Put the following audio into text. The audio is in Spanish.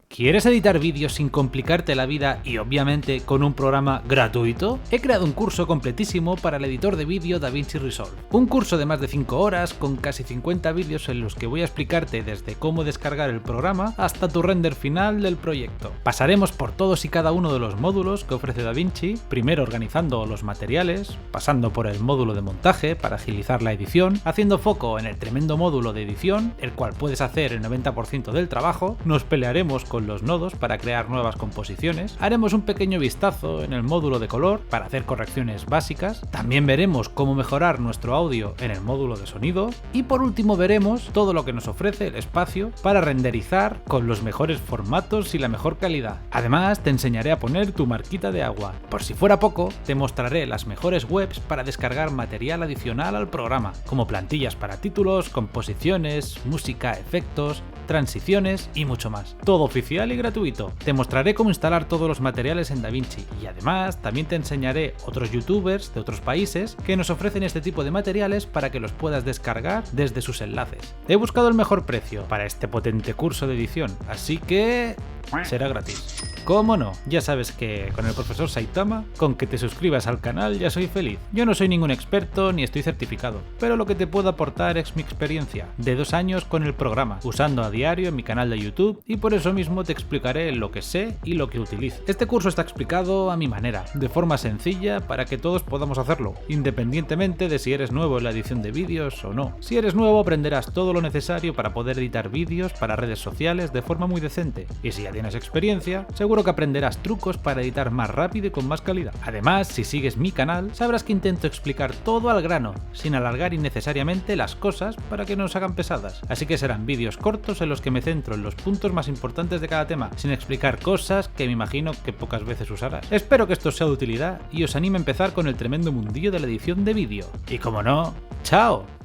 ¿Quieres editar vídeos sin complicarte la vida y obviamente con un programa gratuito? He creado un curso completísimo para el editor de vídeo DaVinci Resolve. Un curso de más de 5 horas con casi 50 vídeos en los que voy a explicarte desde cómo descargar el programa hasta tu render final del proyecto. Pasaremos por todos y cada uno de los módulos que ofrece DaVinci, primero organizando los materiales, pasando por el módulo de montaje para agilizar la edición, haciendo foco en el tremendo módulo de edición, el cual puedes hacer el 90% del trabajo, nos pelearemos con los nodos para crear nuevas composiciones, haremos un pequeño vistazo en el módulo de color para hacer correcciones básicas, también veremos cómo mejorar nuestro audio en el módulo de sonido y por último veremos todo lo que nos ofrece el espacio para renderizar con los mejores formatos y la mejor calidad. Además te enseñaré a poner tu marquita de agua. Por si fuera poco, te mostraré las mejores webs para descargar material adicional al programa, como plantillas para títulos, composiciones, música, efectos, transiciones y mucho más. Todo oficial y gratuito. Te mostraré cómo instalar todos los materiales en DaVinci y además también te enseñaré otros youtubers de otros países que nos ofrecen este tipo de materiales para que los puedas descargar desde sus enlaces. He buscado el mejor precio para este potente curso de edición, así que será gratis. ¿Cómo no? Ya sabes que con el profesor Saitama, con que te suscribas al canal ya soy feliz. Yo no soy ningún experto ni estoy certificado, pero lo que te puedo aportar es mi experiencia de 2 años con el programa, usando a diario en mi canal de YouTube y por eso mismo te explicaré lo que sé y lo que utilizo. Este curso está explicado a mi manera, de forma sencilla para que todos podamos hacerlo, independientemente de si eres nuevo en la edición de vídeos o no. Si eres nuevo aprenderás todo lo necesario para poder editar vídeos para redes sociales de forma muy decente, y si ya tienes experiencia, seguro que aprenderás trucos para editar más rápido y con más calidad. Además, si sigues mi canal, sabrás que intento explicar todo al grano, sin alargar innecesariamente las cosas para que no nos hagan pesadas. Así que serán vídeos cortos en los que me centro en los puntos más importantes de cada tema, sin explicar cosas que me imagino que pocas veces usarás. Espero que esto sea de utilidad y os anime a empezar con el tremendo mundillo de la edición de vídeo. Y como no, ¡chao!